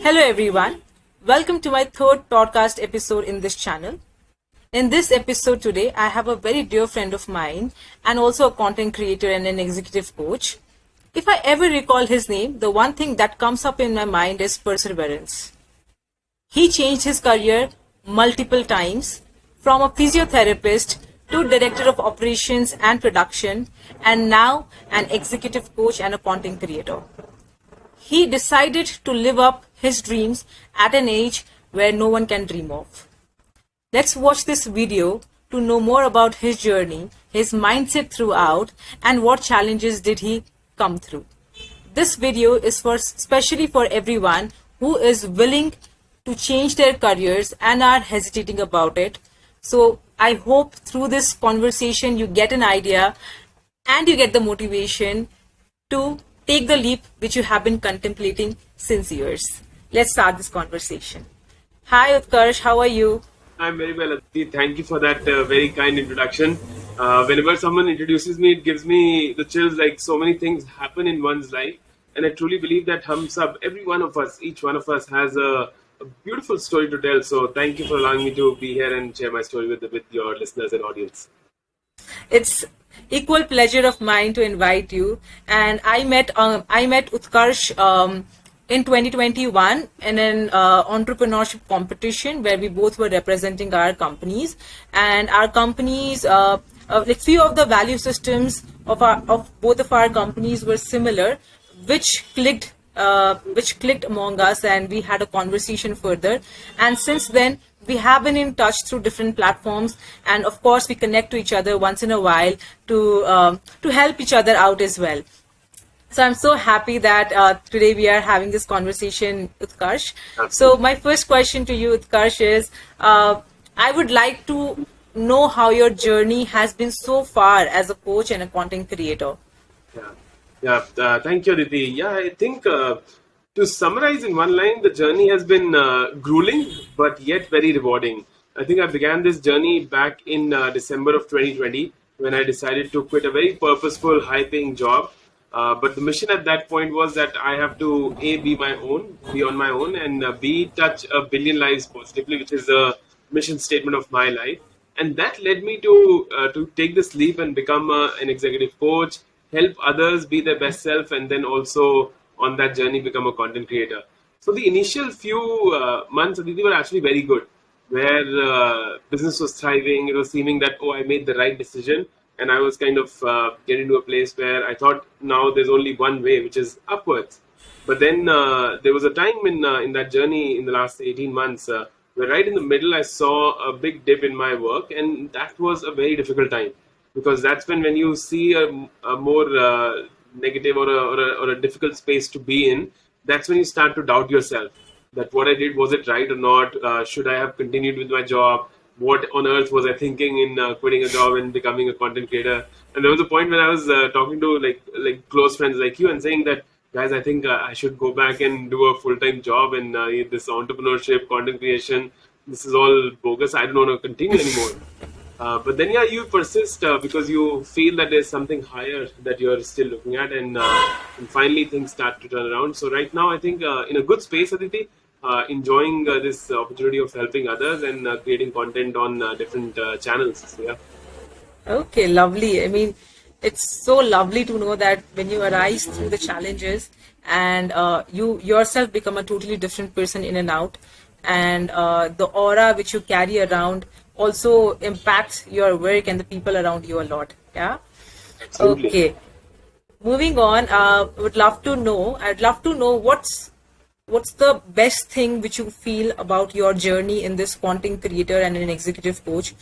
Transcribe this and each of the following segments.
Hello everyone. Welcome to my third podcast episode in this channel. In this episode today, I have a very dear friend of mine and also a content creator and an executive coach. If I ever recall his name, the one thing that comes up in my mind is perseverance. He changed his career multiple times from a physiotherapist to director of operations and production and now an executive coach and a content creator. He decided to live up his dreams at an age where no one can dream of. Let's watch this video to know more about his journey, his mindset throughout, and what challenges did he come through. This video is especially for everyone who is willing to change their careers and are hesitating about it. So I hope through this conversation you get an idea and you get the motivation to take the leap which you have been contemplating since years. Let's start this conversation. Hi Utkarsh, how are you? I'm very well, Aditi. Thank you for that very kind introduction. Whenever someone introduces me, it gives me the chills, like so many things happen in one's life. And I truly believe that every one of us, each one of us has a beautiful story to tell. So thank you for allowing me to be here and share my story with your listeners and audience. It's equal pleasure of mine to invite you. And I met Utkarsh in 2021 in an entrepreneurship competition where we both were representing our companies, and our companies, like few of the value systems of both of our companies were similar, which clicked among us, and we had a conversation further. And since then, we have been in touch through different platforms, and of course, we connect to each other once in a while to help each other out as well. So I'm so happy that today we are having this conversation, Utkarsh. So my first question to you, Utkarsh, is I would like to know how your journey has been so far as a coach and a content creator. Thank you, Aditi. Yeah, I think to summarize in one line, the journey has been grueling, but yet very rewarding. I think I began this journey back in December of 2020 when I decided to quit a very purposeful, high-paying job. But the mission at that point was that I have to be on my own, and B, touch a billion lives positively, which is the mission statement of my life. And that led me to take this leap and become an executive coach, help others be their best self, and then also on that journey become a content creator. So the initial few months, Aditi, were actually very good, where business was thriving. It was seeming that, I made the right decision. And I was kind of getting to a place where I thought now there's only one way, which is upwards. But then there was a time in that journey in the last 18 months where right in the middle I saw a big dip in my work, and that was a very difficult time, because that's when you see a more negative or a difficult space to be in, that's when you start to doubt yourself that what I did, was it right or not? Should I have continued with my job? What on earth was I thinking in quitting a job and becoming a content creator? And there was a point when I was talking to like close friends like you and saying that, guys, I think I should go back and do a full-time job, and this entrepreneurship, content creation, this is all bogus. I don't want to continue anymore. But then, you persist because you feel that there's something higher that you're still looking at, and finally things start to turn around. So right now, I think in a good space, Aditi, enjoying this opportunity of helping others and creating content on different channels. So, yeah. Okay, lovely. I mean, it's so lovely to know that when you arise through the challenges and you yourself become a totally different person in and out, and the aura which you carry around also impacts your work and the people around you a lot. Yeah. Absolutely. Okay. Moving on, I'd love to know what's the best thing which you feel about your journey in this content creator and an executive coach?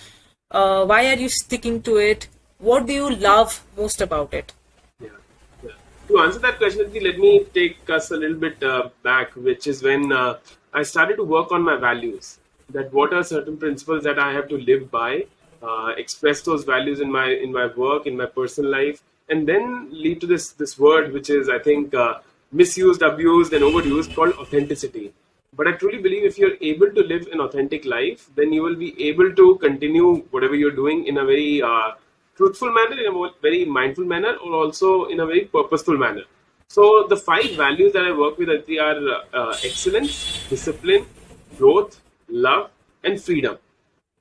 Why are you sticking to it? What do you love most about it? Yeah. To answer that question, let me take us a little bit back, which is when I started to work on my values. That what are certain principles that I have to live by, express those values in my work, in my personal life, and then lead to this word which is, I think, misused, abused, and overused, called authenticity. But I truly believe if you're able to live an authentic life, then you will be able to continue whatever you're doing in a very truthful manner, in a very mindful manner, or also in a very purposeful manner. So the five values that I work with Aditi, are excellence, discipline, growth, love, and freedom.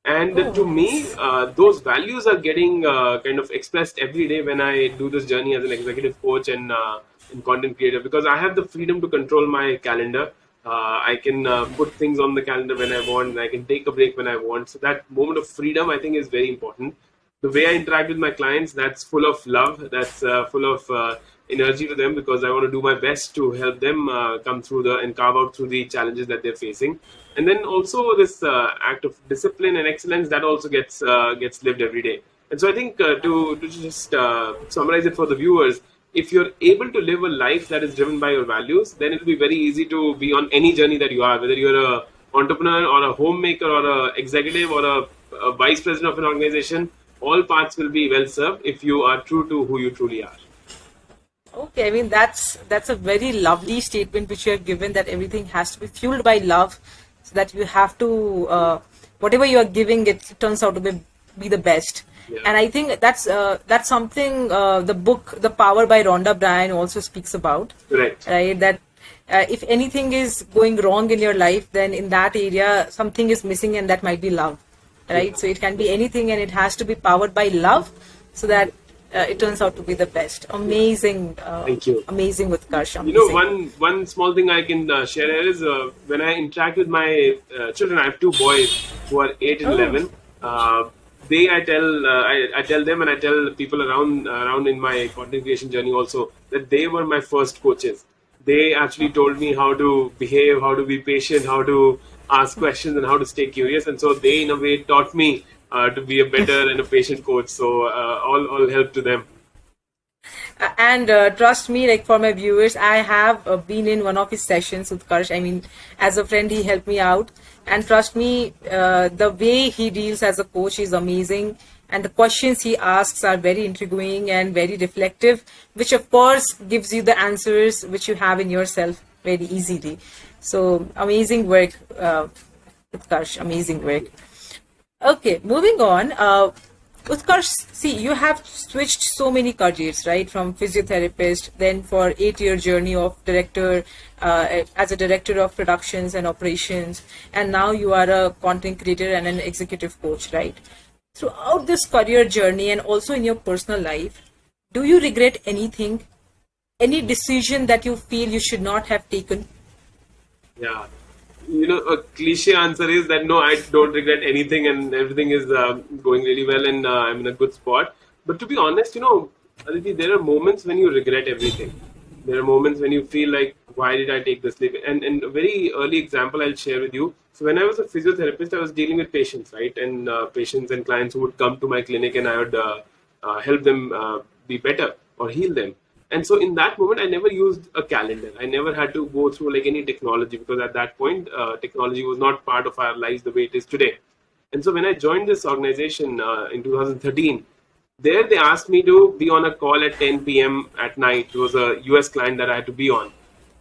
And Oh, to me, nice. those values are getting kind of expressed every day when I do this journey as an executive coach and content creator, because I have the freedom to control my calendar. I can put things on the calendar when I want, and I can take a break when I want. So that moment of freedom, I think, is very important. The way I interact with my clients, that's full of love, that's full of energy to them, because I want to do my best to help them come through the and carve out through the challenges that they're facing. And then also this act of discipline and excellence, that also gets lived every day. And so I think to just summarize it for the viewers, if you're able to live a life that is driven by your values, then it'll be very easy to be on any journey that you are, whether you're a entrepreneur or a homemaker or a executive or a vice president of an organization. All paths will be well served if you are true to who you truly are. Okay, I mean that's a very lovely statement which you have given, that everything has to be fueled by love, so that you have to whatever you are giving, it turns out to be the best. Yeah. And I think that's something the book The Power by Rhonda Bryan also speaks about, Correct. right? That if anything is going wrong in your life, then in that area something is missing, and that might be love, right? Yeah. So it can be anything, and it has to be powered by love, so that it turns out to be the best. Amazing, Thank you. amazing Utkarsh, You know, amazing. one small thing I can share here is when I interact with my children. I have two boys who are 8 and 11. Oh, I tell them, and I tell people around in my content creation journey also, that they were my first coaches. They actually told me how to behave, how to be patient, how to ask questions, and how to stay curious. And so they, in a way, taught me to be a better and a patient coach. So all help to them. and trust me, like for my viewers, I have been in one of his sessions with Utkarsh. I mean, as a friend, he helped me out, and trust me, the way he deals as a coach is amazing, and the questions he asks are very intriguing and very reflective, which of course gives you the answers which you have in yourself very easily. So amazing work, Utkarsh, amazing work. Okay, moving on. Utkarsh, see, you have switched so many careers, right? From physiotherapist, then for 8-year journey of director, as a director of productions and operations, and now you are a content creator and an executive coach, right? Throughout this career journey and also in your personal life, do you regret anything? Any decision that you feel you should not have taken? Yeah. A cliche answer is that no, I don't regret anything, and everything is going really well, and I'm in a good spot. But to be honest, Aditi, there are moments when you regret everything. There are moments when you feel like, why did I take this leap? And a very early example I'll share with you. So when I was a physiotherapist, I was dealing with patients, right? And patients and clients who would come to my clinic, and I would help them be better or heal them. And so in that moment, I never used a calendar. I never had to go through like any technology, because at that point, technology was not part of our lives the way it is today. And so when I joined this organization in 2013, there they asked me to be on a call at 10 p.m. at night. It was a US client that I had to be on.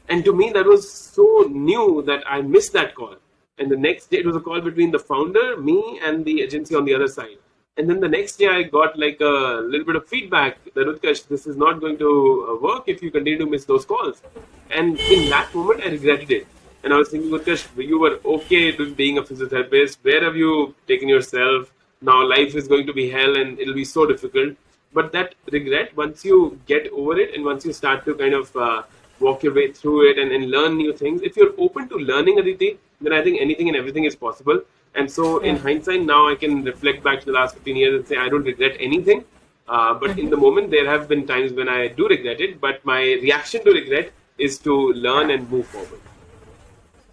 And to me, that was so new that I missed that call. And the next day, it was a call between the founder, me, and the agency on the other side. And then the next day, I got like a little bit of feedback that, Utkarsh, this is not going to work if you continue to miss those calls. And in that moment, I regretted it. And I was thinking, Utkarsh, you were okay to being a physiotherapist. Where have you taken yourself? Now life is going to be hell, and it'll be so difficult. But that regret, once you get over it, and once you start to kind of walk your way through it and learn new things, if you're open to learning, Aditi, then I think anything and everything is possible. And so, in Yeah. hindsight, now I can reflect back to the last 15 years and say I don't regret anything. But in the moment, there have been times when I do regret it. But my reaction to regret is to learn and move forward.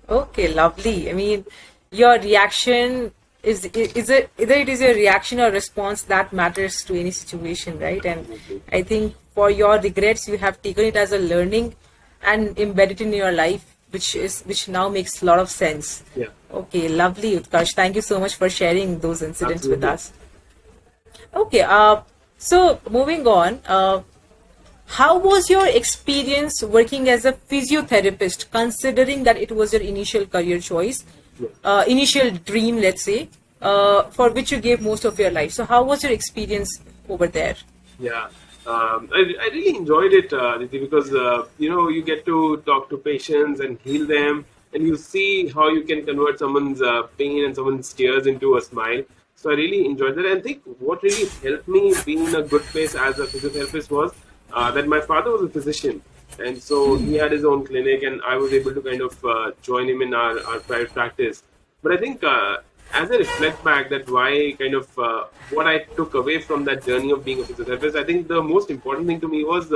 Okay, lovely. I mean, your reaction is it either it is your reaction or response that matters to any situation, right? And I think for your regrets, you have taken it as a learning and embedded in your life, which now makes a lot of sense. Yeah, Okay, lovely, Utkarsh. Thank you so much for sharing those incidents with absolutely. us. Okay, so moving on, how was your experience working as a physiotherapist, considering that it was your initial career choice, Yeah. initial dream, let's say, for which you gave most of your life? So, how was your experience over there? Yeah. I really enjoyed it, Aditi, because you get to talk to patients and heal them, and you see how you can convert someone's pain and someone's tears into a smile. So I really enjoyed that. And I think what really helped me be in a good place as a physiotherapist was that my father was a physician, and so he had his own clinic, and I was able to kind of join him in our private practice. But I think as I reflect back, that why kind of what I took away from that journey of being a physiotherapist, I think the most important thing to me was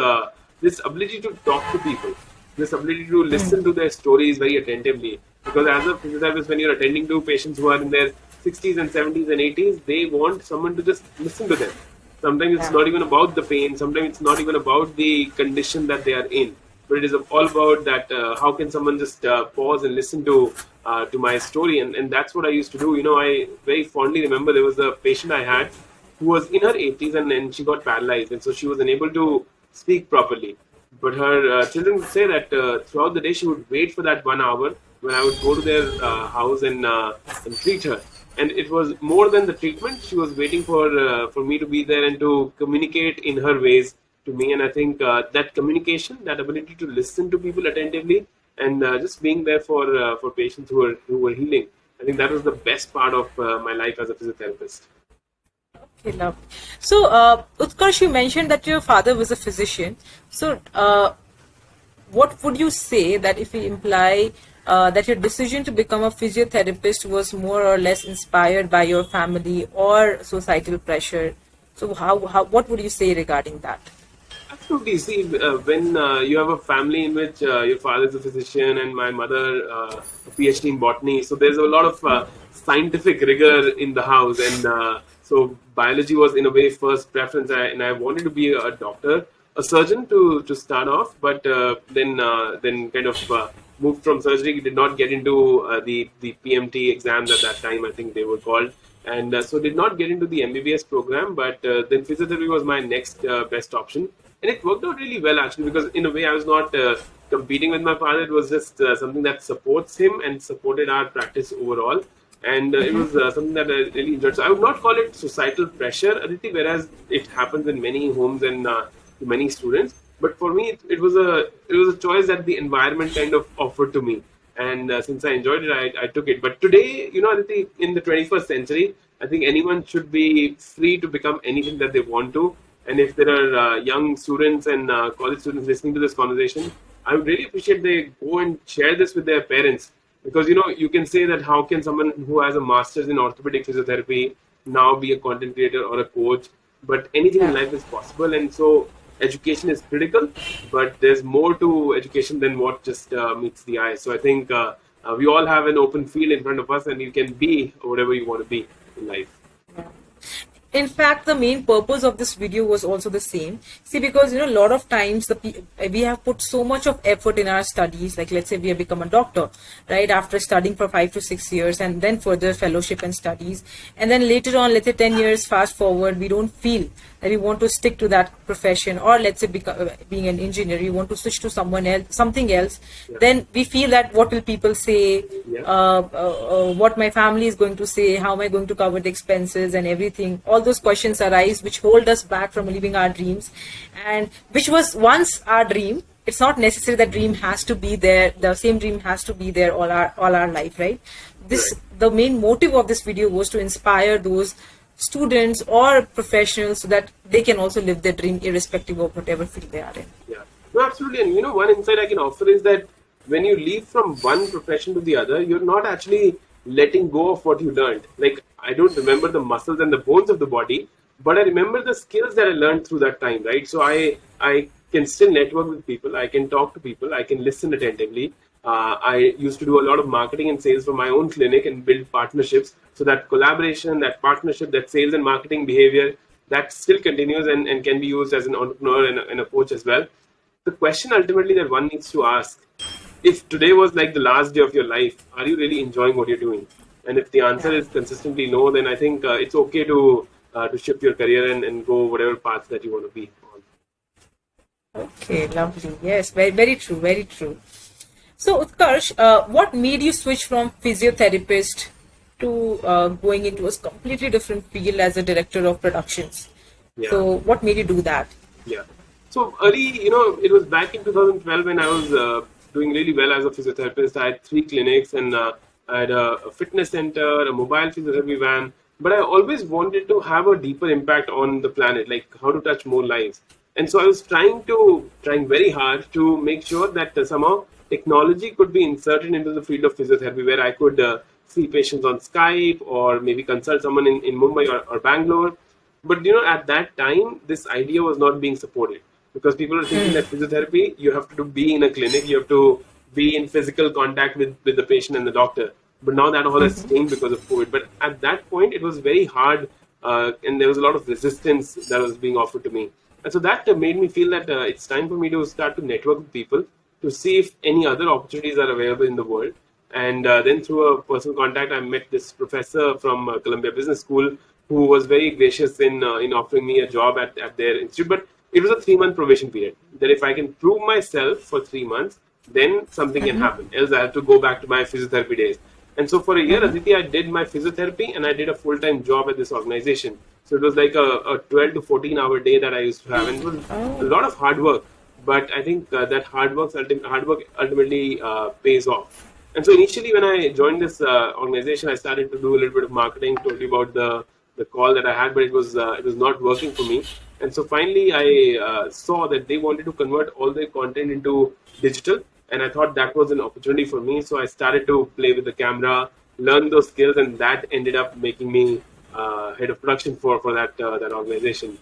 this ability to talk to people, this ability to listen to their stories very attentively. Because as a physiotherapist, when you're attending to patients who are in their 60s and 70s and 80s, they want someone to just listen to them. Sometimes it's Yeah. not even about the pain. Sometimes it's not even about the condition that they are in. But it is all about that. How can someone just pause and listen to my story? And that's what I used to do. I very fondly remember there was a patient I had who was in her 80s, and she got paralyzed, and so she was unable to speak properly. But her children would say that throughout the day she would wait for that 1 hour when I would go to their house and treat her. And it was more than the treatment. She was waiting for me to be there and to communicate in her ways to me. And I think that communication, that ability to listen to people attentively, and just being there for patients who were healing, I think that was the best part of my life as a physiotherapist. Okay, love. So, Utkarsh, you mentioned that your father was a physician. So, what would you say that if we imply that your decision to become a physiotherapist was more or less inspired by your family or societal pressure? So, what would you say regarding that? Absolutely. See, when you have a family in which your father is a physician and my mother a PhD in botany, so there's a lot of scientific rigor in the house, and so biology was in a way first preference. And I wanted to be a doctor, a surgeon to start off, but then kind of moved from surgery. Did not get into the PMT exams at that time. I think they were called. And so did not get into the MBBS program, but then physiotherapy was my next best option, and it worked out really well actually, because in a way I was not competing with my father. It was just something that supports him and supported our practice overall, and it was something that I really enjoyed. So I would not call it societal pressure, Aditi, whereas it happens in many homes and to many students. But for me, it was a choice that the environment kind of offered to me, and since I enjoyed it, I took it. But today, Aditi, in the 21st century, I think anyone should be free to become anything that they want to. And if there are young students and college students listening to this conversation, I would really appreciate they go and share this with their parents, because you can say that how can someone who has a master's in orthopedic physiotherapy now be a content creator or a coach? But anything in Yeah. life is possible, and so education is critical. But there's more to education than what just meets the eye. So I think we all have an open field in front of us, and you can be whatever you want to be in life. In fact, the main purpose of this video was also the same. See, because a lot of times we have put so much of effort in our studies. Like, let's say we have become a doctor, right, after studying for 5 to 6 years, and then further fellowship and studies, and then later on, let's say 10 years fast forward, we don't feel that we want to stick to that profession, or let's say being an engineer, you want to switch to someone else, something else. Yeah. Then we feel that what will people say, Yeah. what my family is going to say, how am I going to cover the expenses and everything. All those questions arise which hold us back from living our dreams, and which was once our dream. It's not necessary that dream has to be there, the same dream has to be there all our life, right? This Right. The main motive of this video was to inspire those students or professionals so that they can also live their dream irrespective of whatever field they are in. Yeah, no, absolutely. And one insight I can offer is that when you leave from one profession to the other, you're not actually letting go of what you learned. Like, I don't remember the muscles and the bones of the body, but I remember the skills that I learned through that time, right? So I can still network with people, I can talk to people, I can listen attentively. I used to do a lot of marketing and sales for my own clinic and build partnerships. So that collaboration, that partnership, that sales and marketing behavior, that still continues and can be used as an entrepreneur and a coach as well. The question ultimately that one needs to ask, if today was like the last day of your life, are you really enjoying what you're doing? And if the answer Yeah. is consistently no, then I think it's okay to shift your career and go whatever path that you want to be on. Okay, lovely. Yes, very, very true, very true. So, Utkarsh, what made you switch from physiotherapist to going into a completely different field as a director of productions? Yeah. So, what made you do that? Yeah. So early, it was back in 2012 when I was doing really well as a physiotherapist. I had three clinics and I had a fitness center, a mobile physiotherapy van. But I always wanted to have a deeper impact on the planet, like how to touch more lives. And so I was trying very hard to make sure that somehow technology could be inserted into the field of physiotherapy, where I could see patients on Skype or maybe consult someone in Mumbai or Bangalore. But at that time, this idea was not being supported because people are thinking that physiotherapy, you have to be in a clinic, you have to be in physical contact with the patient and the doctor. But now that all has changed because of COVID. But at that point, it was very hard, and there was a lot of resistance that was being offered to me. And so that made me feel that it's time for me to start to network with people to see if any other opportunities are available in the world. And then through a personal contact, I met this professor from Columbia Business School who was very gracious in offering me a job at their institute. But it was a 3-month probation period. That if I can prove myself for 3 months, then something can happen. Else I have to go back to my physiotherapy days. And so for a year, Aditi, I did my physiotherapy and I did a full-time job at this organization. So it was like a 12 to 14-hour day that I used to have. And it was a lot of hard work. But I think that hard work ultimately pays off. And so initially, when I joined this organization, I started to do a little bit of marketing. Told you about the call that I had, but it was not working for me. And so finally, I saw that they wanted to convert all their content into digital, and I thought that was an opportunity for me. So I started to play with the camera, learn those skills, and that ended up making me head of production for that organization.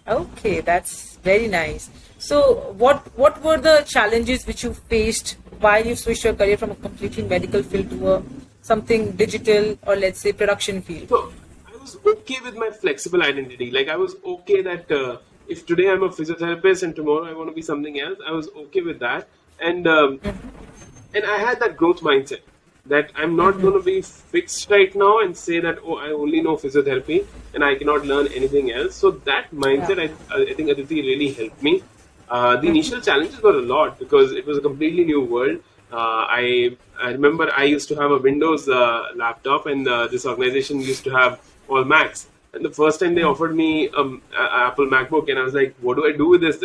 Okay, that's very nice. So, what were the challenges which you faced while you switched your career from a completely medical field to a something digital or let's say production field? So I was okay with my flexible identity. Like I was okay that if today I'm a physiotherapist and tomorrow I want to be something else, I was okay with that. And I had that growth mindset that I'm not going to be fixed right now and say that, oh, I only know physiotherapy and I cannot learn anything else. So that mindset, I think Aditi really helped me. The initial challenges were a lot because it was a completely new world. I remember I used to have a Windows laptop, and this organization used to have all Macs. And the first time they offered me an Apple MacBook, and I was like, what do I do with this?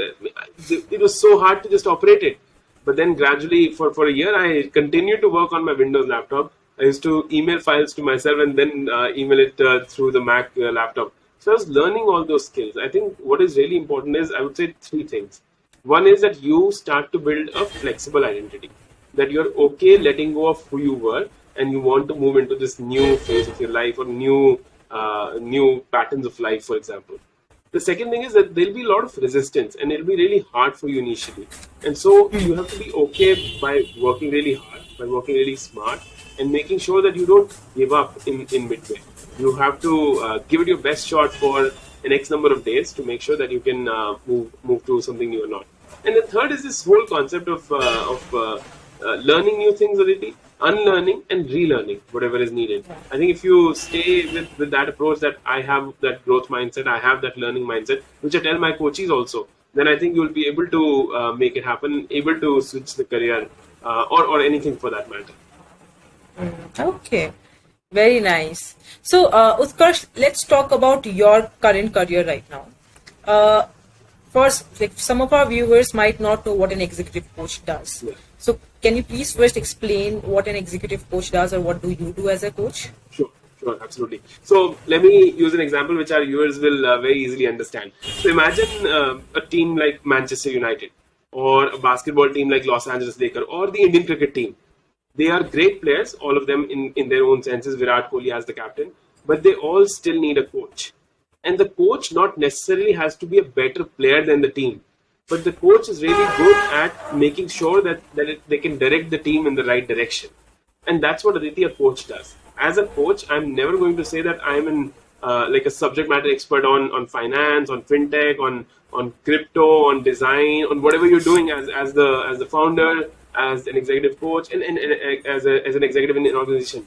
It was so hard to just operate it. But then gradually, for a year, I continued to work on my Windows laptop. I used to email files to myself and then email it through the Mac laptop. So I was learning all those skills. I think what is really important is, I would say, 3 things. One is that you start to build a flexible identity, that you're okay letting go of who you were and you want to move into this new phase of your life or new patterns of life, for example. The second thing is that there'll be a lot of resistance and it'll be really hard for you initially. And so you have to be okay by working really hard, by working really smart, and making sure that you don't give up in midway. You have to give it your best shot for an X number of days to make sure that you can move to something new or not. And the third is this whole concept of learning new things, Aditi, unlearning and relearning whatever is needed. I think if you stay with that approach, that I have that growth mindset, I have that learning mindset, which I tell my coaches also, then I think you'll be able to make it happen, able to switch the career or anything for that matter. Okay, very nice. So, Utkarsh, let's talk about your current career right now. First, like some of our viewers might not know what an executive coach does. Yeah. So, can you please first explain what an executive coach does, or what do you do as a coach? Sure, absolutely. So let me use an example which our viewers will very easily understand. So imagine a team like Manchester United, or a basketball team like Los Angeles Lakers, or the Indian cricket team. They are great players, all of them in their own senses, Virat Kohli as the captain, but they all still need a coach. And the coach not necessarily has to be a better player than the team, but the coach is really good at making sure that they can direct the team in the right direction. And that's what Aditi, a coach, does. As a coach, I'm never going to say that I'm like a subject matter expert on finance, on fintech, on crypto, on design, on whatever you're doing as the founder, as an executive coach, and as an executive in an organization.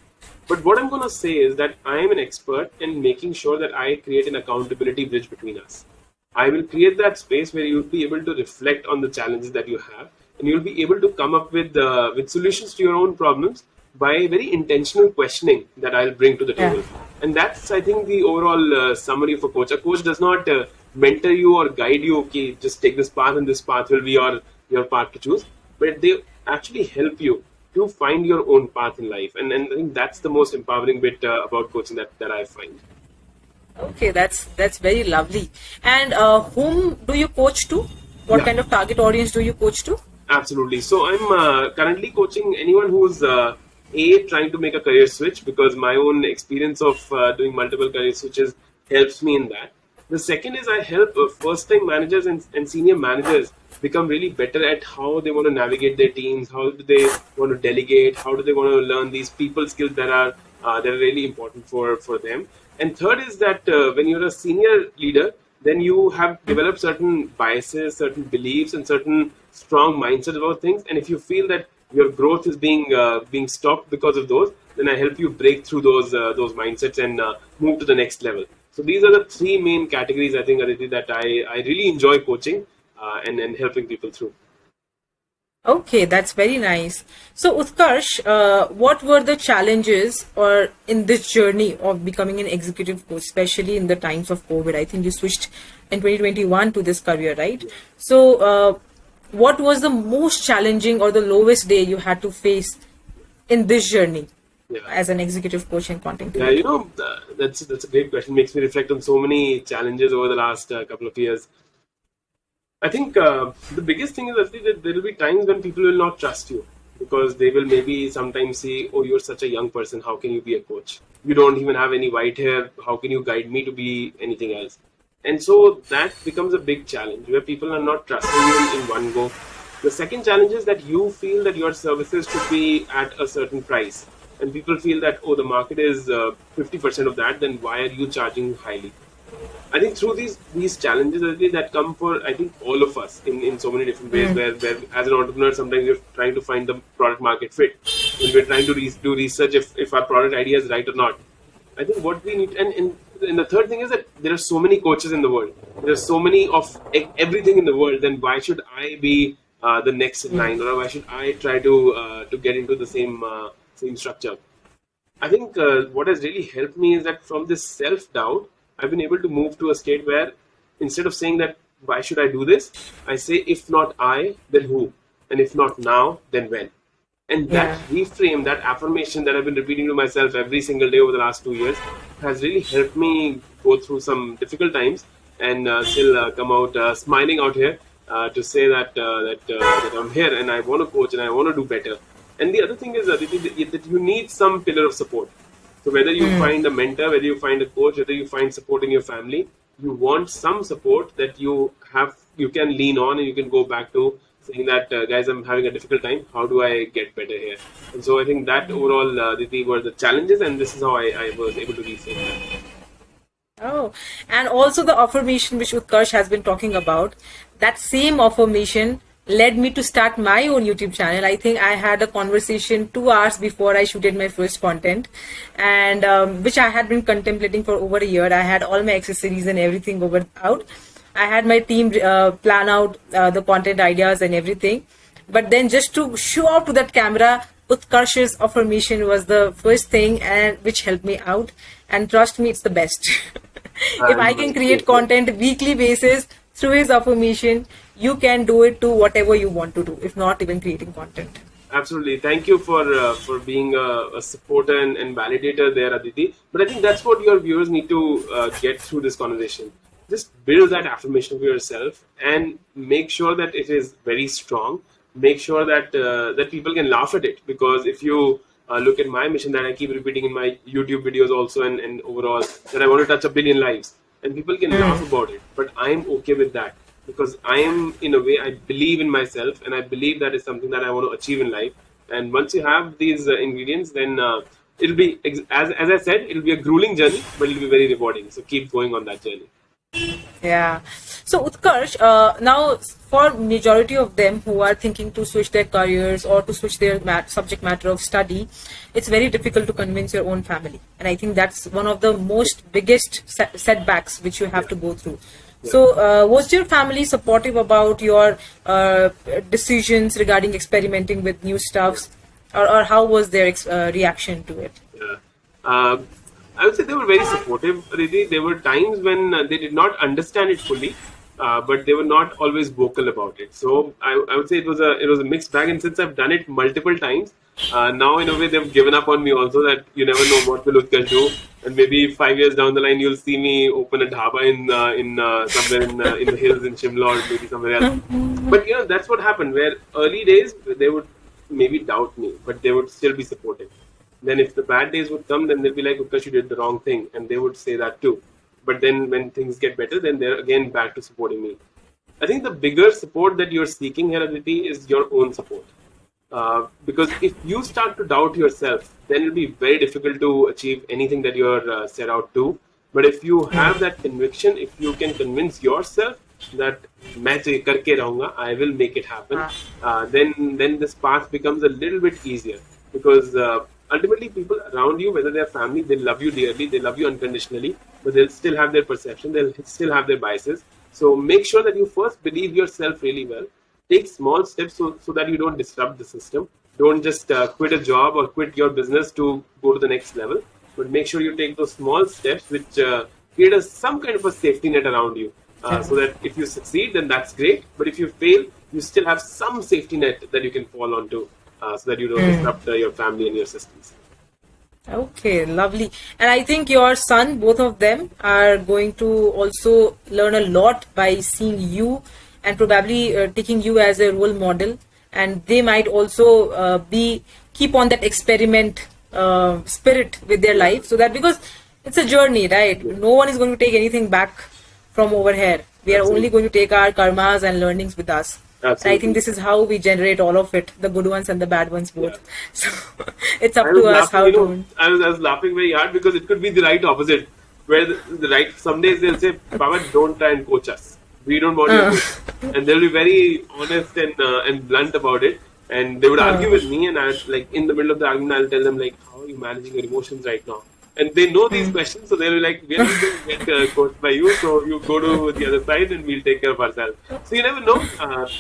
But what I'm going to say is that I am an expert in making sure that I create an accountability bridge between us. I will create that space where you'll be able to reflect on the challenges that you have, and you'll be able to come up with solutions to your own problems by very intentional questioning that I'll bring to the table. And that's, I think, the overall summary of a coach. A coach does not mentor you or guide you, okay, just take this path and this path will be your path to choose. But they actually help you to find your own path in life. And I think that's the most empowering bit about coaching that I find. Okay, that's very lovely. And whom do you coach to? What Yeah. kind of target audience do you coach to? Absolutely. So I'm currently coaching anyone who's trying to make a career switch, because my own experience of doing multiple career switches helps me in that. The second is I help first-time managers and senior managers become really better at how they want to navigate their teams, how do they want to delegate, how do they want to learn these people skills that are really important for them. And third is that when you're a senior leader, then you have developed certain biases, certain beliefs, and certain strong mindsets about things. And if you feel that your growth is being stopped because of those, then I help you break through those mindsets and move to the next level. So these are the three main categories, I think, Aditi, that I really enjoy coaching and helping people through. Okay, that's very nice. So, Utkarsh, what were the challenges or in this journey of becoming an executive coach, especially in the times of COVID? I think you switched in 2021 to this career, right? So, what was the most challenging or the lowest day you had to face in this journey Yeah. as an executive coach and content Yeah, creator? that's a great question. Makes me reflect on so many challenges over the last couple of years. I think the biggest thing is actually that there will be times when people will not trust you, because they will maybe sometimes say, "Oh, you're such a young person. How can you be a coach? You don't even have any white hair. How can you guide me to be anything else?" And so that becomes a big challenge where people are not trusting you in one go. The second challenge is that you feel that your services should be at a certain price, and people feel that, oh, the market is 50% of that. Then why are you charging highly? I think through these challenges Aditi, that come for, I think, all of us in so many different ways, where as an entrepreneur sometimes we're trying to find the product market fit, when we're trying to do research if our product idea is right or not. I think what we need, and the third thing is that there are so many coaches in the world. There are so many of everything in the world. Then why should I be the next in line, or why should I try to get into the same structure? I think what has really helped me is that from this self doubt, I've been able to move to a state where instead of saying that, why should I do this? I say, if not I, then who? And if not now, then when? And that Yeah. reframe, that affirmation that I've been repeating to myself every single day over the last 2 years has really helped me go through some difficult times and still come out smiling out here to say that I'm here and I want to coach and I want to do better. And the other thing is that you need some pillar of support. So whether you find a mentor, whether you find a coach, whether you find support in your family, you want some support that you can lean on and you can go back to, saying that, guys, I'm having a difficult time. How do I get better here? And so I think that overall, Aditi, were the challenges, and this is how I was able to reframe that. Oh, and also the affirmation which Utkarsh has been talking about, that same affirmation led me to start my own YouTube channel. I think I had a conversation 2 hours before I shooted my first content, and which I had been contemplating for over a year. I had all my accessories and everything over out. I had my team plan out the content ideas and everything. But then just to show up to that camera, Utkarsh's affirmation was the first thing and which helped me out. And trust me, it's the best. If I can create content weekly basis through his affirmation, you can do it to whatever you want to do, if not even creating content. Absolutely. Thank you for being a supporter and validator there, Aditi. But I think that's what your viewers need to get through this conversation. Just build that affirmation for yourself and make sure that it is very strong. Make sure that people can laugh at it, because if you look at my mission that I keep repeating in my YouTube videos also and overall, that I want to touch 1 billion lives, and people can laugh about it, but I'm okay with that, because I am, in a way, I believe in myself and I believe that is something that I want to achieve in life. And once you have these ingredients, then it'll be, as I said, it'll be a grueling journey, but it'll be very rewarding. So keep going on that journey. Yeah. So Utkarsh, now for majority of them who are thinking to switch their careers or to switch their subject matter of study, it's very difficult to convince your own family, and I think that's one of the most biggest setbacks which you have to go through. So, was your family supportive about your decisions regarding experimenting with new stuffs, or how was their reaction to it? Yeah. I would say they were very supportive. Really, there were times when they did not understand it fully, but they were not always vocal about it. So I would say it was a mixed bag. And since I've done it multiple times, now in a way they've given up on me also. That you never know what will Utkarsh do, and maybe 5 years down the line you'll see me open a dhaba in somewhere in the hills in Shimla or maybe somewhere else. But that's what happened. Where early days they would maybe doubt me, but they would still be supportive. Then if the bad days would come, then they'll be like, Utkarsh, you did the wrong thing. And they would say that too. But then when things get better, then they're again back to supporting me. I think the bigger support that you're seeking here, Aditi, is your own support. Because if you start to doubt yourself, then it'll be very difficult to achieve anything that you're set out to. But if you have that conviction, if you can convince yourself that मैं तो ये करके रहूंगा, I will make it happen, then this path becomes a little bit easier because ultimately people around you, whether they're family, they love you dearly, they love you unconditionally, but they'll still have their perception, they'll still have their biases. So make sure that you first believe yourself really well. Take small steps so that you don't disrupt the system. Don't just quit a job or quit your business to go to the next level, but make sure you take those small steps which create some kind of a safety net around you. So that if you succeed, then that's great. But if you fail, you still have some safety net that you can fall onto so that you don't disrupt your family and your systems. Okay, lovely. And I think your son, both of them, are going to also learn a lot by seeing you and probably taking you as a role model. And they might also keep on that experiment spirit with their life. So that because it's a journey, right? No one is going to take anything back from over here. We are only going to take our karmas and learnings with us. And I think this is how we generate all of it, the good ones and the bad ones both. Yeah. So it's up to us how to. I was laughing very hard because it could be the right opposite, where the right, some days they'll say, Papa, don't try and coach us. We don't want your coach. And they'll be very honest and blunt about it. And they would argue with me, and I was like, in the middle of the argument, I'll tell them, like, how are you managing your emotions right now? And they know these questions, so they'll be like, we're not going to get coached by you, so you go to the other side and we'll take care of ourselves. So you never know.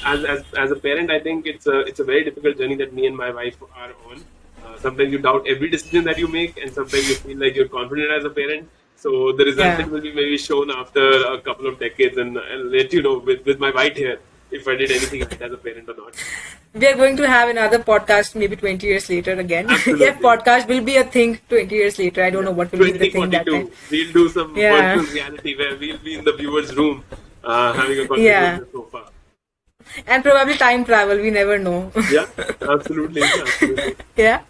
As a parent, I think it's a very difficult journey that me and my wife are on. Sometimes you doubt every decision that you make, and sometimes you feel like you're confident as a parent. So the resultant will be maybe shown after a couple of decades, and I'll let you know with my white hair if I did anything right as a parent or not. We are going to have another podcast maybe 20 years later again. Absolutely. If podcast will be a thing 20 years later, I don't know what will be the thing that time. We'll do some virtual reality where we'll be in the viewer's room having a conversation on the sofa. And probably time travel, we never know. Yeah, absolutely. Yeah.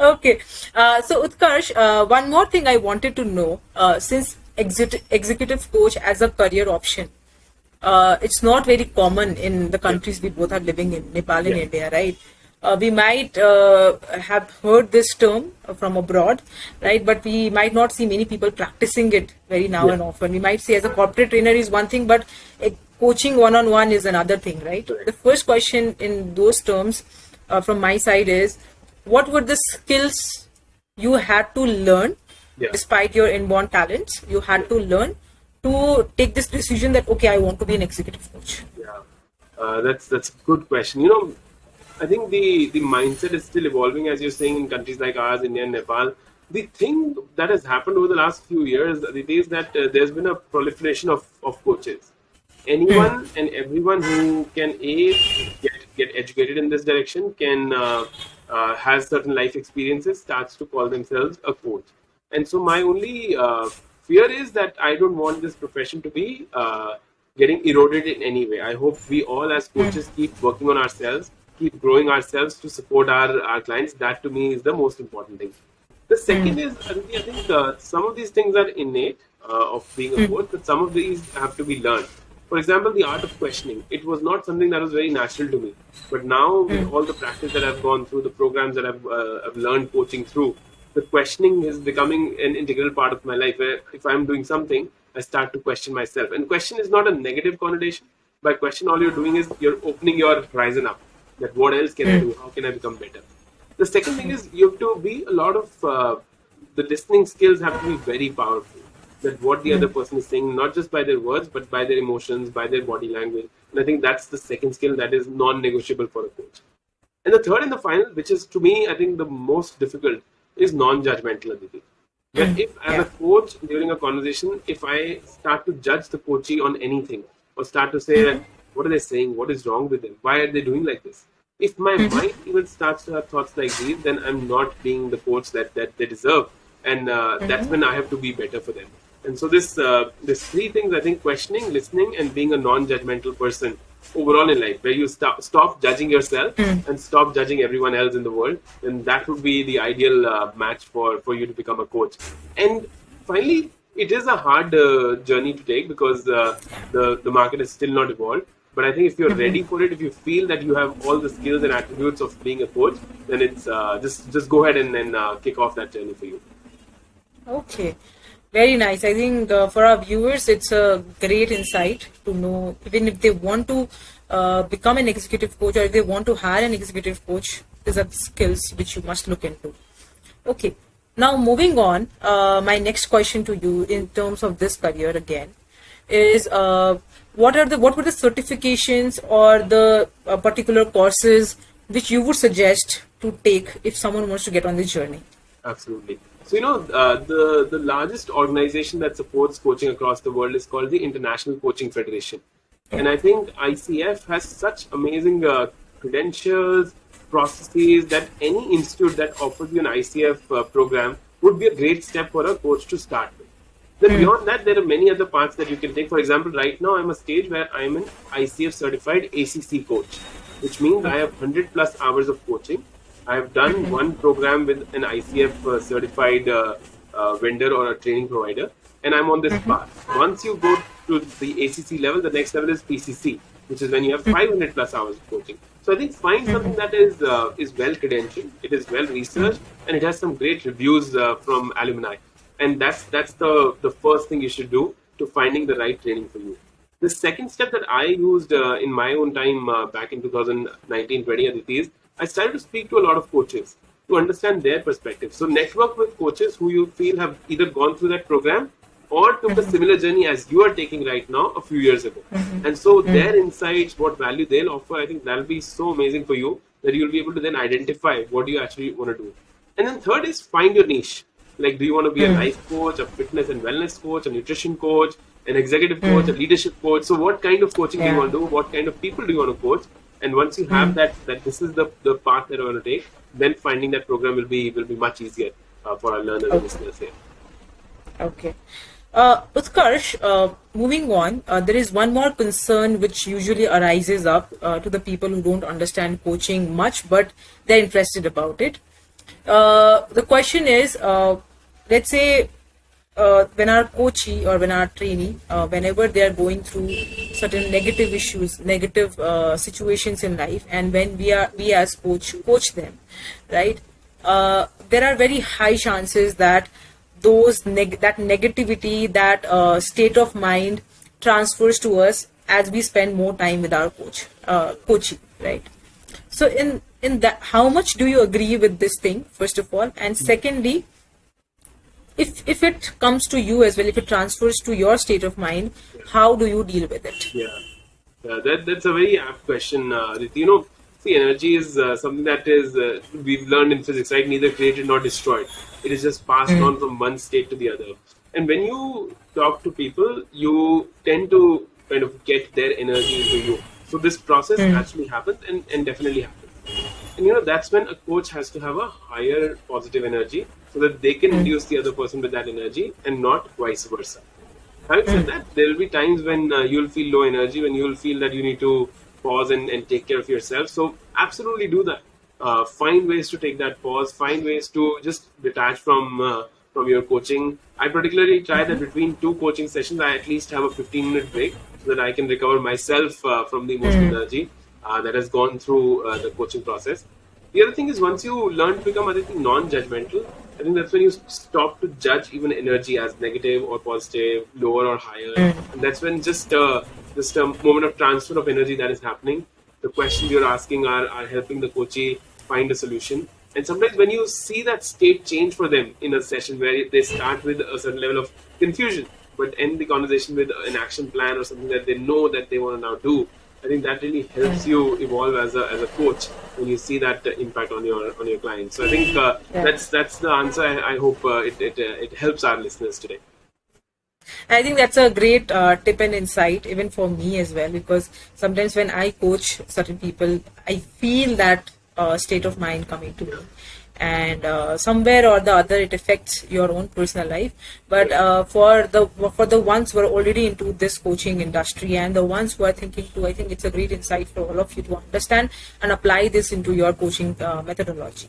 Okay. So Utkarsh, one more thing I wanted to know, since executive coach as a career option, it's not very common in the countries we both are living in, Nepal and India, right? We might have heard this term from abroad, right? But we might not see many people practicing it very now and often. We might say as a corporate trainer is one thing, but coaching one-on-one is another thing, right? The first question in those terms from my side is, what were the skills you had to learn despite your inborn talents? You had to learn to take this decision that, okay, I want to be an executive coach? Yeah, that's a good question. I think the mindset is still evolving, as you're saying, in countries like ours, India and Nepal. The thing that has happened over the last few years is that there's been a proliferation of coaches. Anyone and everyone who can get educated in this direction can has certain life experiences starts to call themselves a coach. And so my only fear is that I don't want this profession to be getting eroded in any way. I hope we all as coaches keep working on ourselves, keep growing ourselves to support our clients. That to me is the most important thing. The second is, I think some of these things are innate of being a coach, but some of these have to be learned. For example, the art of questioning. It was not something that was very natural to me. But now, with all the practice that I've gone through, the programs that I've learned coaching through, the questioning is becoming an integral part of my life. Where if I'm doing something, I start to question myself. And question is not a negative connotation. By question, all you're doing is you're opening your horizon up. That what else can I do? How can I become better? The second thing is you have to be a lot of the listening skills have to be very powerful. That what the other person is saying, not just by their words, but by their emotions, by their body language. And I think that's the second skill that is non-negotiable for a coach. And the third and the final, which is to me, I think the most difficult, is non-judgmental ability. That if, as a Yeah. coach, during a conversation, if I start to judge the coachee on anything, or start to say that, what are they saying? What is wrong with them? Why are they doing like this? If my mind even starts to have thoughts like these, then I'm not being the coach that they deserve, and that's when I have to be better for them. And so this three things, I think: questioning, listening, and being a non-judgmental person overall in life, where you stop judging yourself and stop judging everyone else in the world, then that would be the ideal match for you to become a coach. And finally, it is a hard journey to take, because the market is still not evolved. But I think if you're ready for it, if you feel that you have all the skills and attributes of being a coach, then it's just go ahead and then kick off that journey for you. Okay, very nice. I think for our viewers, it's a great insight to know, even if they want to become an executive coach, or if they want to hire an executive coach, these are the skills which you must look into. Okay, now moving on, my next question to you in terms of this career again is what were the certifications or the particular courses which you would suggest to take if someone wants to get on this journey? Absolutely. So, the largest organization that supports coaching across the world is called the International Coaching Federation. And I think ICF has such amazing credentials, processes, that any institute that offers you an ICF program would be a great step for a coach to start with. Then beyond that, there are many other paths that you can take. For example, right now I'm a stage where I'm an ICF certified ACC coach, which means I have 100 plus hours of coaching. I have done one program with an ICF certified vendor or a training provider, and I'm on this path. Once you go to the ACC level, the next level is PCC, which is when you have 500 plus hours of coaching. So I think find something that is well credentialed, it is well researched, and it has some great reviews from alumni. And that's the first thing you should do to finding the right training for you. The second step that I used in my own time back in 2019-20, Aditi, is I started to speak to a lot of coaches to understand their perspective. So network with coaches who you feel have either gone through that program or took a similar journey as you are taking right now a few years ago. And so their insights, what value they'll offer, I think that'll be so amazing for you that you'll be able to then identify what you actually want to do. And then third is find your niche. Like, do you want to be a life coach, a fitness and wellness coach, a nutrition coach, an executive coach, a leadership coach? So what kind of coaching do you want to do? What kind of people do you want to coach? And once you have that this is the path that I want to take, then finding that program will be much easier for our learners and listeners here. Okay. Utkarsh, moving on, there is one more concern which usually arises up to the people who don't understand coaching much, but they're interested about it. The question is, let's say when our coachee or when our trainee, whenever they are going through certain negative issues, negative situations in life, and when we as coach them, right? There are very high chances that that negativity, that state of mind transfers to us as we spend more time with our coachee, right? So in that, how much do you agree with this thing, first of all? And secondly, if it comes to you as well, if it transfers to your state of mind, how do you deal with it? That's a very apt question. See, energy is something that is we've learned in physics, right? Neither created nor destroyed. It is just passed on from one state to the other. And when you talk to people, you tend to kind of get their energy into you. So this process actually happens and definitely happens. And that's when a coach has to have a higher positive energy so that they can induce the other person with that energy and not vice versa. Having said that, there will be times when you'll feel low energy, when you'll feel that you need to pause and take care of yourself. So absolutely do that. Find ways to take that pause. Find ways to just detach from your coaching. I particularly try that between two coaching sessions, I at least have a 15-minute break so that I can recover myself from the emotional energy that has gone through the coaching process. The other thing is, once you learn to become non-judgmental, I think that's when you stop to judge even energy as negative or positive, lower or higher. And that's when just a moment of transfer of energy that is happening. The questions you're asking are helping the coachee find a solution. And sometimes when you see that state change for them in a session where they start with a certain level of confusion, but end the conversation with an action plan or something that they know that they want to now do, I think that really helps you evolve as a coach when you see that impact on your clients. So I think that's the answer. I hope it helps our listeners today. I think that's a great tip and insight, even for me as well, because sometimes when I coach certain people, I feel that state of mind coming to me. And somewhere or the other, it affects your own personal life. But for the ones who are already into this coaching industry and the ones who are thinking to, I think it's a great insight for all of you to understand and apply this into your coaching methodology.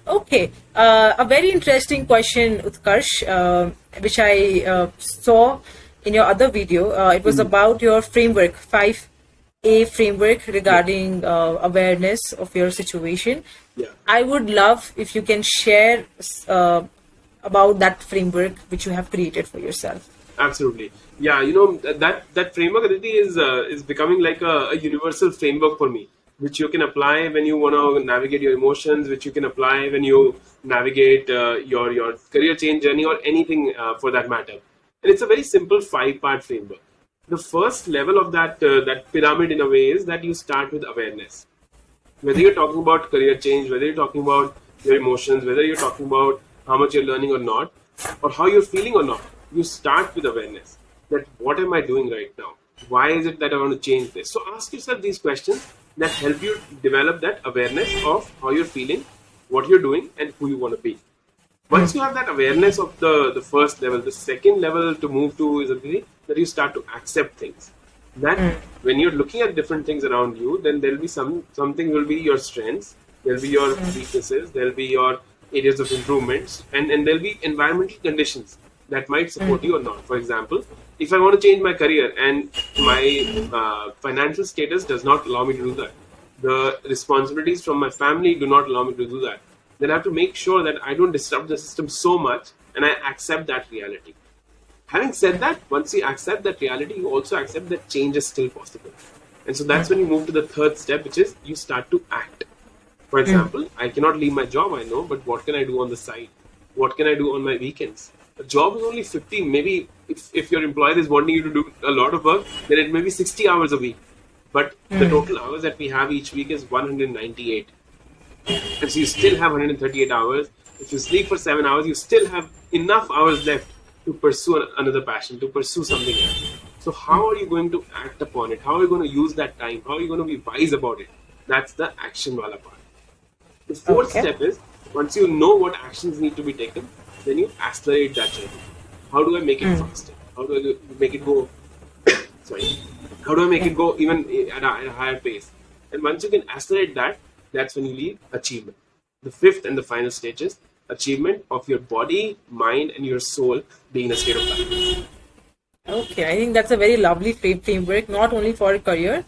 Okay, a very interesting question, Utkarsh, which I saw in your other video. It was about your framework, 5A framework regarding awareness of your situation. Yeah. I would love if you can share about that framework which you have created for yourself. Absolutely. Yeah, that framework, Aditi, is becoming like a universal framework for me, which you can apply when you want to navigate your emotions, which you can apply when you navigate your career change journey or anything for that matter. And it's a very simple 5-part framework. The first level of that pyramid in a way is that you start with awareness. Whether you're talking about career change, whether you're talking about your emotions, whether you're talking about how much you're learning or not, or how you're feeling or not, you start with awareness. That what am I doing right now? Why is it that I want to change this? So ask yourself these questions that help you develop that awareness of how you're feeling, what you're doing, and who you want to be. Once you have that awareness of the first level, the second level to move to is that you start to accept things. That when you're looking at different things around you, then there'll be something will be your strengths, there'll be your weaknesses, there'll be your areas of improvements, and there'll be environmental conditions that might support you or not. For example, if I want to change my career and my financial status does not allow me to do that, the responsibilities from my family do not allow me to do that, then I have to make sure that I don't disrupt the system so much and I accept that reality. Having said that, once you accept that reality, you also accept that change is still possible. And so that's when you move to the third step, which is you start to act. For example, I cannot leave my job, I know, but what can I do on the side? What can I do on my weekends? A job is only 50, maybe if your employer is wanting you to do a lot of work, then it may be 60 hours a week. But the total hours that we have each week is 198. And so you still have 138 hours. If you sleep for 7 hours, you still have enough hours left to pursue another passion, to pursue something else. So how are you going to act upon it? How are you going to use that time? How are you going to be wise about it? That's the action wala part. The fourth step is, once you know what actions need to be taken, then you accelerate that journey. How do I make it faster? How do I make it go sorry. How do I make it go even at a higher pace? And once you can accelerate that, that's when you leave achievement. The fifth and the final stage is achievement of your body, mind, and your soul being in a state of balance. Okay, I think that's a very lovely framework, not only for a career,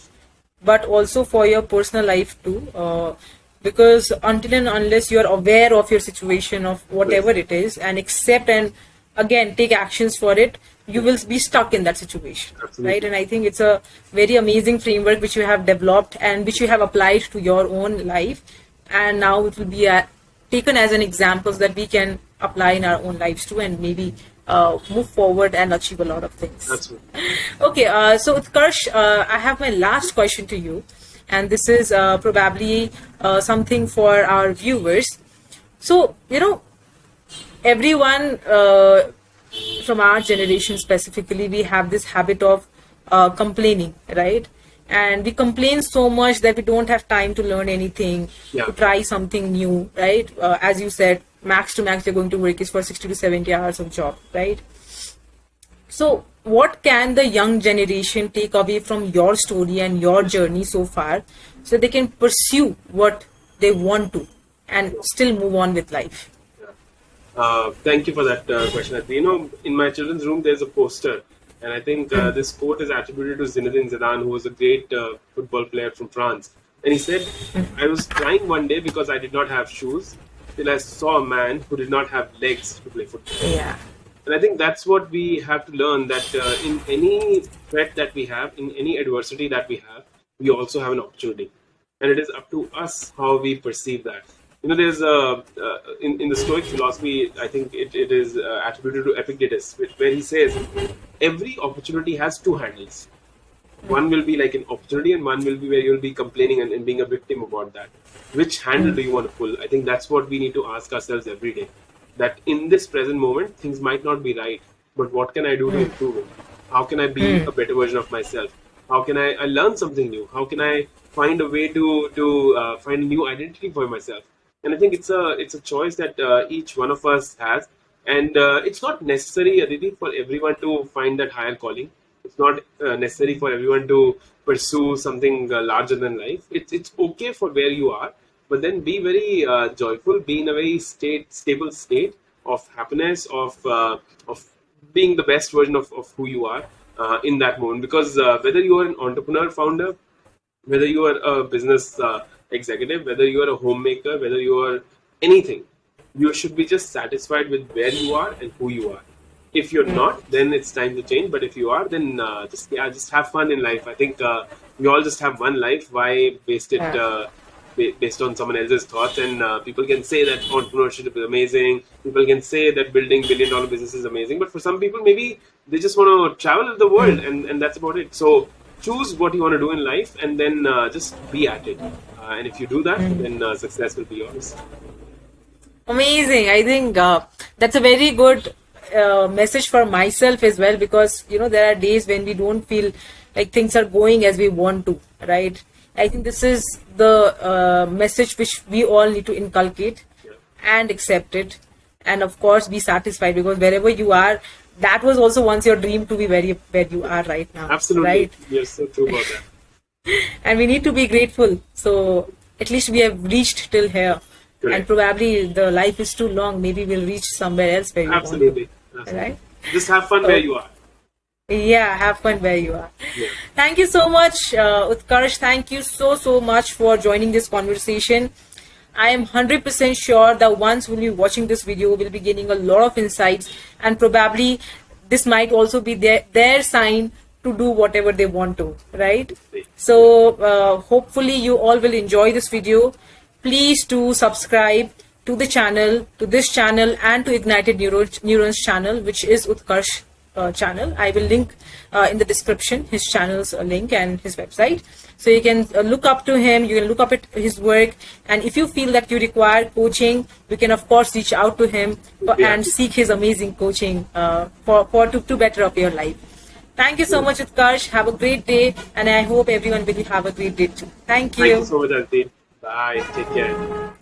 but also for your personal life too. Because until and unless you're aware of your situation, of whatever it is, and accept and again take actions for it, you will be stuck in that situation. Absolutely. Right? And I think it's a very amazing framework which you have developed and which you have applied to your own life, and now it will be taken as an example so that we can apply in our own lives too, and maybe move forward and achieve a lot of things. Absolutely. Okay, so Utkarsh, I have my last question to you, and this is probably something for our viewers. So, everyone from our generation specifically, we have this habit of complaining, right? And we complain so much that we don't have time to learn anything, to try something new, right? As you said, max to max you're going to work is for 60 to 70 hours of job, right? So what can the young generation take away from your story and your journey so far so they can pursue what they want to and still move on with life? Thank you for that question. In my children's room, there's a poster, and I think this quote is attributed to Zinedine Zidane, who was a great football player from France. And he said, I was crying one day because I did not have shoes till I saw a man who did not have legs to play football. Yeah. And I think that's what we have to learn, that in any threat that we have, in any adversity that we have, we also have an opportunity. And it is up to us how we perceive that. There's in the Stoic philosophy, I think it is attributed to Epictetus, where he says, every opportunity has two handles. One will be like an opportunity, and one will be where you'll be complaining and being a victim about that. Which handle do you want to pull? I think that's what we need to ask ourselves every day. That in this present moment, things might not be right, but what can I do to improve it? How can I be a better version of myself? How can I learn something new? How can I find a way to find a new identity for myself? And I think it's a choice that each one of us has, and it's not necessary, Aditi, for everyone to find that higher calling. It's not necessary for everyone to pursue something larger than life. It's okay for where you are, but then be very joyful, be in a very stable state of happiness, of being the best version of who you are in that moment. Because whether you are an entrepreneur, founder, whether you are a business executive, whether you are a homemaker, whether you are anything, you should be just satisfied with where you are and who you are. If you're not, then it's time to change. But if you are, then just have fun in life. I think we all just have one life. Why waste it based on someone else's thoughts? And people can say that entrepreneurship is amazing. People can say that building $1 billion business is amazing. But for some people, maybe they just want to travel the world, and that's about it. So choose what you want to do in life, and then just be at it. And if you do that, then success will be yours. Amazing. I think that's a very good message for myself as well, because there are days when we don't feel like things are going as we want to, right? I think this is the message which we all need to inculcate and accept it, and of course be satisfied, because wherever you are, that was also once your dream to be where you are right now. Absolutely. Right? You're so true about that. And we need to be grateful. So at least we have reached till here. Correct. And probably the life is too long. Maybe we'll reach somewhere else where we Absolutely. want to. Right? Just have fun where you are. Yeah, have fun where you are. Yeah. Thank you so much, Utkarsh. Thank you so much for joining this conversation. I am 100% sure that once we'll be watching this video, we'll be gaining a lot of insights, and probably this might also be their sign to do whatever they want to, right? So hopefully you all will enjoy this video. Please do subscribe to the channel, to this channel, and to Ignited Neurons channel, which is Utkarsh channel. I will link in the description his channel's link and his website, so you can look up to him, you can look up at his work, and if you feel that you require coaching, you can of course reach out to him and seek his amazing coaching to better up your life. Thank you so much, Utkarsh. Have a great day, and I hope everyone will have a great day too. Thank you. Thank you so much, Aditi. Bye. Take care.